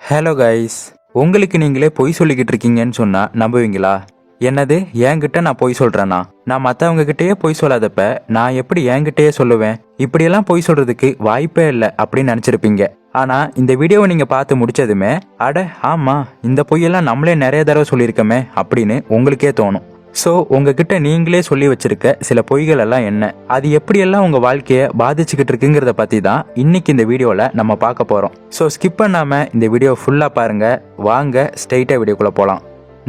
Hello guys, உங்களுக்கு நீங்களே பொய் சொல்லிக்கிட்டு இருக்கீங்கன்னு சொன்னா நம்புவீங்களா? என்னது, என்கிட்ட நான் பொய் சொல்றேன்னா? நான் மற்றவங்க கிட்டேயே பொய் சொல்லாதப்ப நான் எப்படி என்கிட்டயே சொல்லுவேன்? இப்படியெல்லாம் பொய் சொல்றதுக்கு வாய்ப்பே இல்லை அப்படின்னு நினைச்சிருப்பீங்க. ஆனா இந்த வீடியோவை நீங்க பார்த்து முடிச்சதுமே அட ஆமா, இந்த பொய்யெல்லாம் நம்மளே நிறைய தடவை சொல்லியிருக்கோமே அப்படின்னு உங்களுக்கே தோணும். ஸோ உங்ககிட்ட நீங்களே சொல்லி வச்சிருக்க சில பொய்கள் எல்லாம் என்ன, அது எப்படியெல்லாம் உங்க வாழ்க்கையை பாதிச்சுக்கிட்டு இருக்குங்கிறத பத்தி தான் இன்னைக்கு இந்த வீடியோல நம்ம பார்க்க போறோம். ஸோ ஸ்கிப் பண்ணாம இந்த வீடியோ ஃபுல்லா பாருங்க. வாங்க ஸ்ட்ரெயிட்டா வீடியோக்குள்ள போலாம்.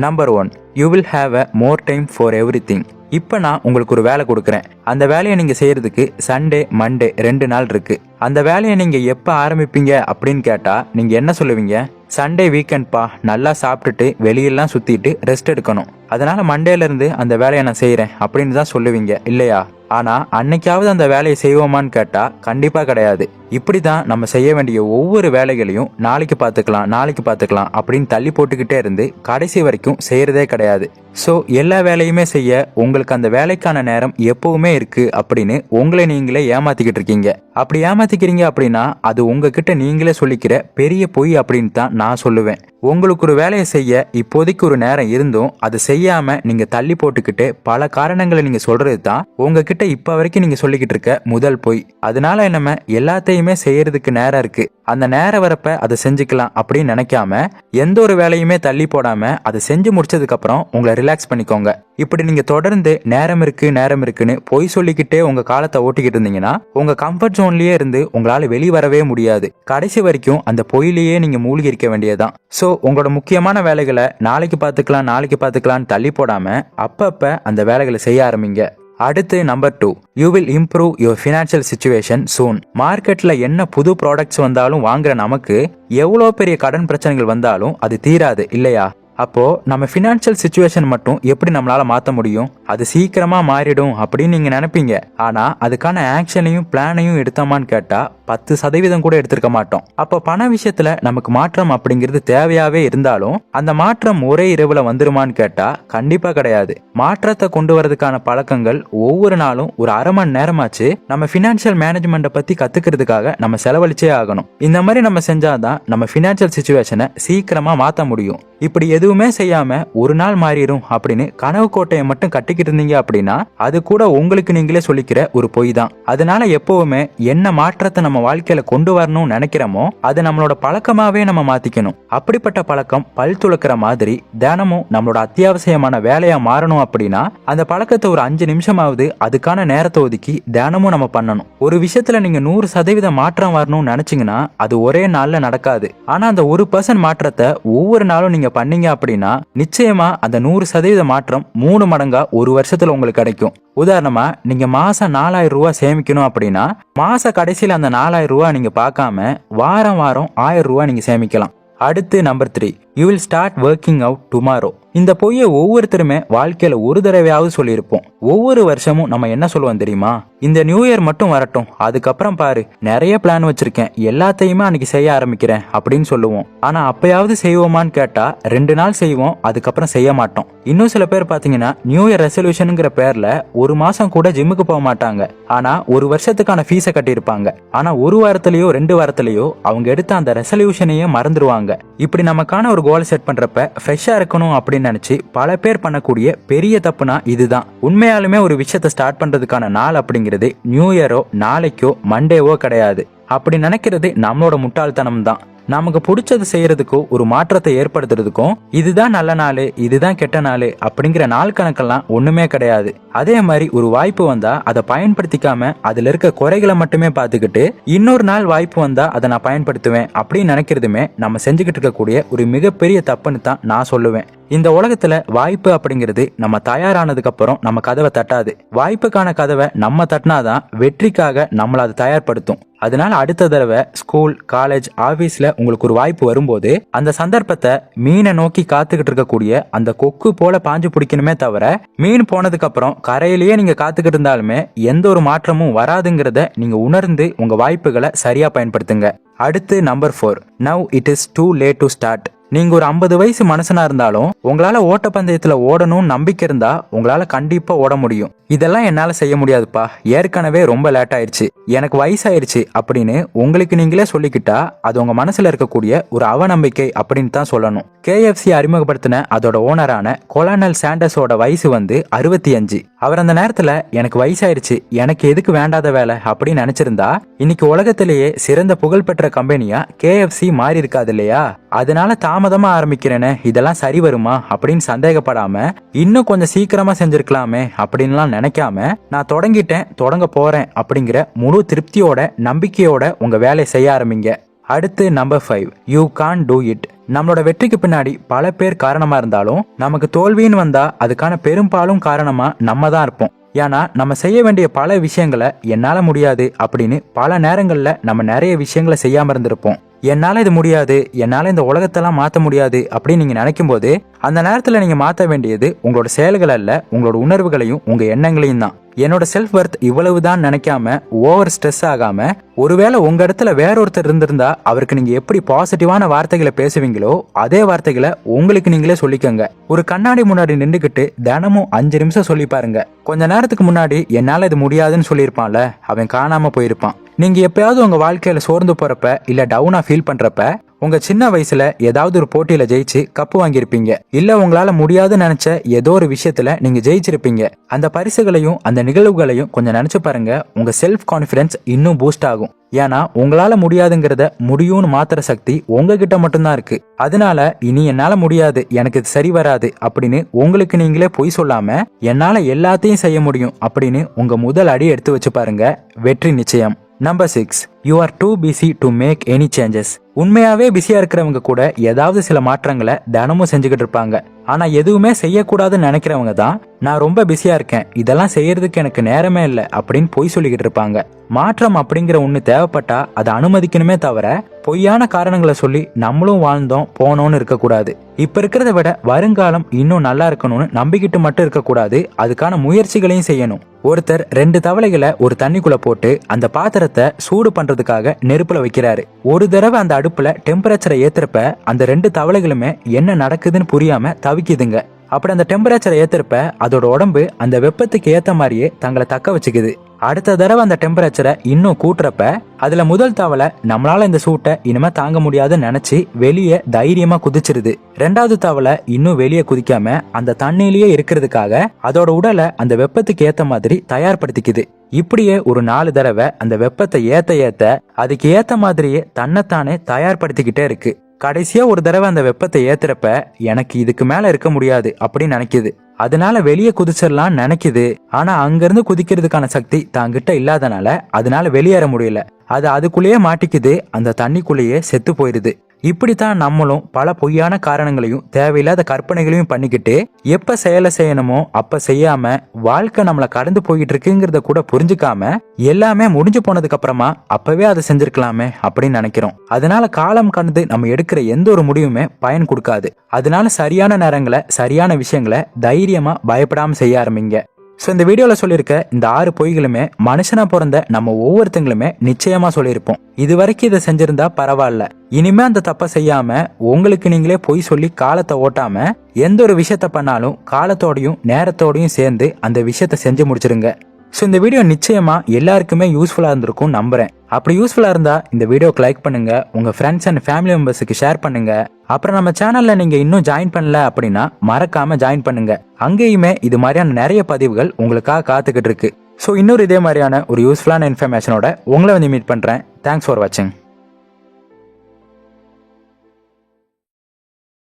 Number 1, you will have a more time for everything. இப்போ நான் உங்களுக்கு ஒரு வேலை கொடுக்குறேன். அந்த வேலையை நீங்க செய்யறதுக்கு சண்டே மண்டே 2 நாள் இருக்கு. அந்த வேலையை நீங்க எப்போ ஆரம்பிப்பீங்க அப்படின்னு கேட்டா நீங்க என்ன சொல்லுவீங்க? சண்டே வீக்கெண்ட்பா, நல்லா சாப்பிட்டுட்டு வெளியெல்லாம் சுத்திட்டு ரெஸ்ட் எடுக்கணும், அதனால மண்டேல இருந்து அந்த வேலையை நான் செய்யறேன் அப்படின்னு தான் சொல்லுவீங்க இல்லையா? ஆனா அன்னைக்காவது அந்த வேலையை செய்வோமான்னு கேட்டா கண்டிப்பா கிடையாது. இப்படிதான் நம்ம செய்ய வேண்டிய ஒவ்வொரு வேலைகளையும் நாளைக்கு பார்த்துக்கலாம் அப்படின்னு தள்ளி போட்டுக்கிட்டே இருந்து கடைசி வரைக்கும் செய்யறதே கிடையாது. ஸோ எல்லா வேலையுமே செய்ய உங்களுக்கு அந்த வேலைக்கான நேரம் எப்பவுமே இருக்கு அப்படின்னு உங்களை நீங்களே ஏமாத்திக்கிட்டு இருக்கீங்க. அப்படி ஏமாத்திக்கிறீங்க அப்படின்னா அது உங்ககிட்ட நீங்களே சொல்லிக்கிற பெரிய பொய் அப்படின்னு தான் நான் சொல்லுவேன். உங்களுக்கு ஒரு வேலையை செய்ய இப்போதைக்கு ஒரு நேரம் இருந்தும் அது செய்யாம நீங்க தள்ளி போட்டுக்கிட்டு பல காரணங்களை நீங்க சொல்றது தான் உங்ககிட்ட இப்ப வரைக்கும் நீங்க சொல்லிக்கிட்டு இருக்க முதல் பொய். அதனால நம்ம எல்லாத்தையுமே செய்யறதுக்கு நேரம் இருக்கு, அந்த நேரம் வரப்ப அதை செஞ்சுக்கலாம் அப்படின்னு நினைக்காம எந்த ஒரு வேலையுமே தள்ளி போடாம அதை செஞ்சு முடிச்சதுக்கு அப்புறம் உங்களை ரிலாக்ஸ் பண்ணிக்கோங்க. இப்படி நீங்க தொடர்ந்து நேரம் இருக்குன்னு பொய் சொல்லிக்கிட்டே உங்க காலத்தை ஓட்டிக்கிட்டு இருந்தீங்கன்னா உங்க கம்ஃபர்ட் ஜோன்லயே இருந்து உங்களால வெளியே வரவே முடியாது. கடைசி வரைக்கும் அந்த பொய்லையே நீங்க மூழ்கி இருக்க வேண்டியதுதான். ஸோ உங்களோட முக்கியமான வேலைகளை நாளைக்கு பார்த்துக்கலாம் தள்ளி போடாம அப்பப்ப அந்த வேலைகளை செய்ய ஆரம்பிங்க. அடுத்து number 2, you will improve your financial situation soon. மார்க்கெட்ல என்ன புது ப்ராடக்ட்ஸ் வந்தாலும் வாங்குற நமக்கு எவ்வளோ பெரிய கடன் பிரச்சனைகள் வந்தாலும் அது தீராது இல்லையா? அப்போ நம்ம ஃபினான்ஷியல் சிச்சுவேஷன் மட்டும் எப்படி நம்மளால மாற்ற முடியும்? அது சீக்கிரமா மாறிடும் அப்படின்னு நீங்க நினைப்பீங்க. ஆனா அதுக்கான ஆக்ஷனையும் பிளானையும் எடுத்தோமான்னு கேட்டா 10% கூட எடுத்திருக்க மாட்டோம். அப்போ பண விஷயத்துல நமக்கு மாற்றம் அப்படிங்கிறது தேவையாவே இருந்தாலும் அந்த மாற்றம் ஒரே இரவுல வந்துருமான்னு கேட்டா கண்டிப்பா கிடையாது. மாற்றத்தை கொண்டு வரதுக்கான பழக்கங்கள் ஒவ்வொரு நாளும் ஒரு அரை மணி நேரமாச்சு நம்ம ஃபினான்ஷியல் மேனேஜ்மெண்ட்டை பத்தி கத்துக்கிறதுக்காக நம்ம செலவழிச்சே ஆகணும். இந்த மாதிரி நம்ம செஞ்சாதான் நம்ம ஃபினான்ஷியல் சிச்சுவேஷனை சீக்கிரமா மாற்ற முடியும். இப்படி எதுவுமே செய்யாம ஒரு நாள் மாறிடும் அப்படின்னு கனவு கோட்டையை மட்டும் கட்டிக்கிட்டு இருந்தீங்க அப்படின்னா அது கூட உங்களுக்கு நீங்களே சொல்லிக்கிற ஒரு பொய் தான். அதனால எப்பவுமே என்ன மாற்றத்தை நம்ம வாழ்க்கையில கொண்டு வரணும்னு நினைக்கிறோமோ அது நம்மளோட பழக்கமாவே நம்ம மாத்திக்கணும். அப்படிப்பட்ட பழக்கம் பல் துளக்கிற மாதிரி தினமும் நம்மளோட அத்தியாவசியமான வேலையா மாறணும் அப்படின்னா அந்த பழக்கத்தை ஒரு 5 நிமிஷமாவது அதுக்கான நேரத்தை ஒதுக்கி தினமும் நம்ம பண்ணணும். ஒரு விஷயத்துல நீங்க 100% மாற்றம் வரணும்னு நினைச்சீங்கன்னா அது ஒரே நாள்ல நடக்காது. ஆனா அந்த 1% மாற்றத்தை ஒவ்வொரு நாளும் நீங்க பண்ணீங்க அப்படின்னா நிச்சயமா அந்த 100% மாற்றம் 3 மடங்கா ஒரு வருஷத்துல உங்களுக்கு கிடைக்கும். உதாரணமா நீங்க மாசம் 4000 ரூபாய் சேமிக்கணும் அப்படின்னா மாச கடைசியில் அந்த 4000 ரூபாய் நீங்க பார்க்காம வாரம் 1000 ரூபாய் நீங்க சேமிக்கலாம். அடுத்து number 3, you will start working out tomorrow. இந்த பொய்யை ஒவ்வொருத்தருமே வாழ்க்கையில ஒரு தடவையாவது சொல்லியிருப்போம். ஒவ்வொரு வருஷமும் நம்ம என்ன சொல்லுவோம் தெரியுமா? இந்த நியூ இயர் மட்டும் வரட்டும், அதுக்கப்புறம் பாரு நிறைய பிளான் வச்சிருக்கேன், எல்லாத்தையுமே அன்னைக்கு செய்ய ஆரம்பிக்கிறேன் அப்படின்னு சொல்லுவோம். ஆனா அப்பயாவது செய்வோமான்னு கேட்டா 2 நாள் செய்வோம், அதுக்கப்புறம் செய்ய மாட்டோம். இன்னும் சில பேர் பாத்தீங்கன்னா நியூ இயர் ரெசல்யூஷனுங்கிற பேர்ல ஒரு மாசம் கூட ஜிம்முக்கு போக மாட்டாங்க. ஆனா ஒரு வருஷத்துக்கான ஃபீஸை கட்டியிருப்பாங்க. ஆனா ஒரு வாரத்திலயோ 2 வாரத்திலயோ அவங்க எடுத்த அந்த ரெசல்யூஷனையே மறந்துடுவாங்க. இப்படி நமக்கான ஒரு கோல் செட் பண்றப்ப ஃப்ரெஷ்ஷா இருக்கணும் அப்படின்னு நினைச்சு பல பேர் பண்ணக்கூடிய பெரிய தப்புனா இதுதான். உண்மையாலுமே ஒரு விஷயத்தை ஸ்டார்ட் பண்றதுக்கான நாள் அப்படிங்கிறது நியூ இயரோ நாளைக்கோ மண்டேவோ கிடையாது. அப்படி நினைக்கிறது நம்மளோட முட்டாள்தனம் தான். நமக்கு பிடிச்சது செய்யறதுக்கும் ஒரு மாற்றத்தை ஏற்படுத்துறதுக்கும் இதுதான் நல்ல நாள் இதுதான் கெட்ட நாள் அப்படிங்கிற நாள் கணக்கெல்லாம் ஒண்ணுமே கிடையாது. அதே மாதிரி ஒரு வாய்ப்பு வந்தா அதை பயன்படுத்திக்காம அதுல இருக்க குறைகளை மட்டுமே பார்த்துக்கிட்டு இன்னொரு நாள் வாய்ப்பு வந்தா அதை நான் பயன்படுத்துவேன் அப்படின்னு நினைக்கிறதுமே நம்ம செஞ்சுக்கிட்டு இருக்கக்கூடிய ஒரு மிகப்பெரிய தப்புன்னு தான் நான் சொல்லுவேன். இந்த உலகத்துல வாய்ப்பு அப்படிங்கிறது நம்ம தயாரானதுக்கு அப்புறம் நம்ம கதவை தட்டாது. வாய்ப்புக்கான கதவை நம்ம தட்டினாதான் வெற்றிக்காக நம்மளை அது தயார்படுத்தும். அதனால அடுத்த தடவை ஸ்கூல் காலேஜ் ஆபீஸ்ல உங்களுக்கு ஒரு வாய்ப்பு வரும்போது அந்த சந்தர்ப்பத்தை மீனை நோக்கி காத்துக்கிட்டு இருக்கக்கூடிய அந்த கொக்கு போல பாஞ்சு பிடிக்கணுமே தவிர மீன் போனதுக்கு அப்புறம் கரையிலேயே நீங்க காத்துக்கிட்டு இருந்தாலுமே எந்த ஒரு மாற்றமும் வராதுங்கிறத நீங்க உணர்ந்து உங்க வாய்ப்புகளை சரியா பயன்படுத்துங்க. அடுத்து number 4, now it is too late to start. நீங்க ஒரு 50 வயசு மனுஷனா இருந்தாலும் உங்களால ஓட்டப்பந்தயத்துல ஓடணும்னு நம்பிக்கை இருந்தா உங்களால கண்டிப்பா ஓட முடியும். இதெல்லாம் என்னால செய்ய முடியாதுப்பா, ஏற்கனவே ரொம்ப லேட் ஆயிடுச்சு, எனக்கு வயசாயிருச்சு அப்படின்னு உங்களுக்கு நீங்களே சொல்லிக்கிட்டா அது உங்க மனசுல இருக்கக்கூடிய ஒரு அவநம்பிக்கை அப்படின்னு தான் சொல்லணும். KFC அறிமுகப்படுத்தின அதோட ஓனரான கொலனல் சாண்டர்ஸோட வயசு 65. அவர் அந்த நேரத்துல எனக்கு வயசாயிருச்சு, எனக்கு எதுக்கு வேண்டாத வேலை அப்படின்னு நினைச்சிருந்தா இன்னைக்கு உலகத்திலேயே சிறந்த புகழ்பெற்ற கம்பெனியா KFC மாறி இருக்காது இல்லையா? அதனால தாமதமா ஆரம்பிக்கிறேன்னு இதெல்லாம் சரி வருமா அப்படின்னு சந்தேகப்படாம இன்னும் கொஞ்சம் சீக்கிரமா செஞ்சிருக்கலாமே அப்படின்லாம் நினைக்காம நான் தொடங்கிட்டேன், தொடங்க போறேன் அப்படிங்கிற முழு திருப்தியோட நம்பிக்கையோட உங்க வேலையை செய்ய ஆரம்பிங்க. அடுத்து number 5, you can do it. நம்மளோட வெற்றிக்கு பின்னாடி பல பேர் காரணமா இருந்தாலும் நமக்கு தோல்வின்னு வந்தா அதுக்கான பெரும்பாலும் காரணமா நம்ம தான் இருப்போம். ஏன்னா நம்ம செய்ய வேண்டிய பல விஷயங்களை என்னால முடியாது அப்படின்னு பல நேரங்கள்ல நம்ம நிறைய விஷயங்களை செய்யாம இருந்திருப்போம். என்னால இது முடியாது, என்னால இந்த உலகத்தெல்லாம் மாற்ற முடியாது அப்படின்னு நீங்க நினைக்கும் போது அந்த நேரத்துல நீங்க மாற்ற வேண்டியது உங்களோட செயல்கள் அல்ல, உங்களோட உணர்வுகளையும் உங்க எண்ணங்களையும் தான். என்னோட செல்ஃப் வர்த் இவ்வளவுதான் நினைக்காம ஓவர் ஸ்ட்ரெஸ் ஆகாம ஒருவேளை உங்க இடத்துல வேறொருத்தர் இருந்திருந்தா அவருக்கு நீங்க எப்படி பாசிட்டிவான வார்த்தைகளை பேசுவீங்களோ அதே வார்த்தைகளை உங்களுக்கு நீங்களே சொல்லிக்கோங்க. ஒரு கண்ணாடி முன்னாடி நின்றுகிட்டு தினமும் 5 நிமிஷம் சொல்லி பாருங்க. கொஞ்ச நேரத்துக்கு முன்னாடி என்னால இது முடியாதுன்னு சொல்லியிருப்பான்ல, அவன் காணாம போயிருப்பான். நீங்க எப்பயாவது உங்க வாழ்க்கையில சோர்ந்து போறப்ப இல்ல டவுனா ஃபீல் பண்றப்ப உங்க சின்ன வயசுல ஏதாவது ஒரு போட்டியில ஜெயிச்சு கப்பு வாங்கியிருப்பீங்க, இல்ல உங்களால முடியாதுன்னு நினைச்ச ஏதோ ஒரு விஷயத்துல நீங்க ஜெயிச்சிருப்பீங்க. அந்த பரிசுகளையும் அந்த நிகழ்வுகளையும் கொஞ்சம் நினைச்சு பாருங்க, உங்க செல்ஃப் கான்பிடன்ஸ் இன்னும் பூஸ்ட் ஆகும். ஏன்னா உங்களால முடியாதுங்கிறத முடியும்னு மாத்திர சக்தி உங்ககிட்ட மட்டும்தான் இருக்கு. அதனால இனி என்னால முடியாது, எனக்கு இது சரி வராது அப்படின்னு உங்களுக்கு நீங்களே பொய் சொல்லாம என்னால எல்லாத்தையும் செய்ய முடியும் அப்படின்னு உங்க முதல் அடி எடுத்து வச்சு பாருங்க, வெற்றி நிச்சயம். Number 6, you are too busy to make any changes. உண்மையாவே பிஸியா இருக்கிறவங்க கூட ஏதாவது சில மாற்றங்களை தினமும் செஞ்சுக்கிட்டு இருப்பாங்க. ஆனா எதுவுமே செய்யக்கூடாதுன்னு நினைக்கிறவங்க தான் நான் ரொம்ப பிஸியா இருக்கேன், இதெல்லாம் செய்யறதுக்கு எனக்கு நேரமே இல்லை அப்படின்னு பொய் சொல்லிக்கிட்டு இருப்பாங்க. மாற்றம் அப்படிங்கிற ஒண்ணு தேவைப்பட்டா அதை அனுமதிக்கணுமே தவிர பொய்யான காரணங்களை சொல்லி நம்மளும் வாழ்ந்தோம் போனோம்னு இருக்கக்கூடாது. இப்ப இருக்கிறத விட வருங்காலம் இன்னும் நல்லா இருக்கணும்னு நம்பிக்கிட்டு மட்டும் இருக்கக்கூடாது, அதுக்கான முயற்சிகளையும் செய்யணும். ஒருத்தர் 2 தவளைகளை ஒரு தண்ணிக்குள்ள போட்டு அந்த பாத்திரத்தை சூடு பண்றதுக்காக நெருப்புல வைக்கிறாரு. ஒரு தடவை அந்த அடுப்புல டெம்பரேச்சரை ஏத்துறப்ப அந்த 2 தவளைகளுமே என்ன நடக்குதுன்னு புரியாம தவிக்குதுங்க. அப்படி அந்த டெம்பரேச்சரை ஏத்துறப்ப அதோட உடம்பு அந்த வெப்பத்துக்கு ஏத்த மாதிரியே தங்களை தக்க வச்சுக்குது. அடுத்த தடவை அந்த டெம்பரேச்சரை இன்னும் கூட்டுறப்ப அதுல முதல் தவளை நம்மளால இந்த சூட்டை இனிமே தாங்க முடியாதுன்னு நினைச்சு வெளியே தைரியமா குதிச்சிருது. 2வது தவளை இன்னும் வெளியே குதிக்காம அந்த தண்ணியிலேயே இருக்கிறதுக்காக அதோட உடலை அந்த வெப்பத்துக்கு ஏத்த மாதிரி தயார்படுத்திக்குது. இப்படியே ஒரு 4 தடவை அந்த வெப்பத்தை ஏத்த அதுக்கு ஏத்த மாதிரியே தன்னைத்தானே தயார்படுத்திக்கிட்டே இருக்கு. கடைசியா ஒரு தடவை அந்த வெப்பத்தை ஏத்துறப்ப எனக்கு இதுக்கு மேல இருக்க முடியாது அப்படின்னு நினைக்குது. அதனால வெளியே குதிச்சிடலாம் நினைக்குது. ஆனா அங்கிருந்து குதிக்கிறதுக்கான சக்தி தாங்கிட்ட இல்லாதனால அதனால வெளியேற முடியல. அது அதுக்குள்ளேயே மாட்டிக்குது, அந்த தண்ணிக்குள்ளேயே செத்து போயிருது. இப்படித்தான் நம்மளும் பல பொய்யான காரணங்களையும் தேவையில்லாத கற்பனைகளையும் பண்ணிக்கிட்டு எப்ப செயலை செய்யணுமோ அப்ப செய்யாம வாழ்க்கை நம்மளை கடந்து போயிட்டு இருக்குங்கிறத கூட புரிஞ்சுக்காம எல்லாமே முடிஞ்சு போனதுக்கு அப்புறமா அப்பவே அதை செஞ்சிருக்கலாமே அப்படின்னு நினைக்கிறோம். அதனால காலம் கடந்து நம்ம எடுக்கிற எந்த ஒரு முடிவுமே பயன் கொடுக்காது. அதனால சரியான நேரங்களை சரியான விஷயங்களை தைரியமா பயப்படாம செய்ய ஆரம்பிங்க. ஸோ இந்த வீடியோவில் சொல்லியிருக்க இந்த 6 பொய்களுமே மனுஷனா பிறந்த நம்ம ஒவ்வொருத்தங்களுமே நிச்சயமா சொல்லியிருப்போம். இது வரைக்கும் இதை செஞ்சிருந்தா பரவாயில்ல, இனிமே அந்த தப்பை செய்யாம உங்களுக்கு நீங்களே பொய் சொல்லி காலத்தை ஓட்டாம எந்த ஒரு விஷயத்த பண்ணாலும் காலத்தோடையும் நேரத்தோடையும் சேர்ந்து அந்த விஷயத்த செஞ்சு முடிச்சிருங்க. ஸோ இந்த வீடியோ நிச்சயமா எல்லாருக்குமே யூஸ்ஃபுல்லா இருந்திருக்கும் நம்புறேன். அப்படி யூஸ்ஃபுல்லா இருந்தா இந்த வீடியோக்கு லைக் பண்ணுங்க, உங்க ஃப்ரெண்ட்ஸ் அண்ட் ஃபேமிலி மெம்பர்ஸுக்கு ஷேர் பண்ணுங்க. அப்புறம் நம்ம சேனல்ல நீங்க இன்னும் ஜாயின் பண்ணல அப்படின்னா மறக்காம ஜாயின் பண்ணுங்க. அங்கேயுமே இது மாதிரியான நிறைய பதிவுகள் உங்களுக்காக காத்துக்கிட்டு இருக்கு. ஸோ இன்னொரு இதே மாதிரியான ஒரு யூஸ்ஃபுல்லான இன்ஃபர்மேஷனோட உங்களை மீட் பண்றேன். தேங்க்ஸ் ஃபார் வாட்சிங்.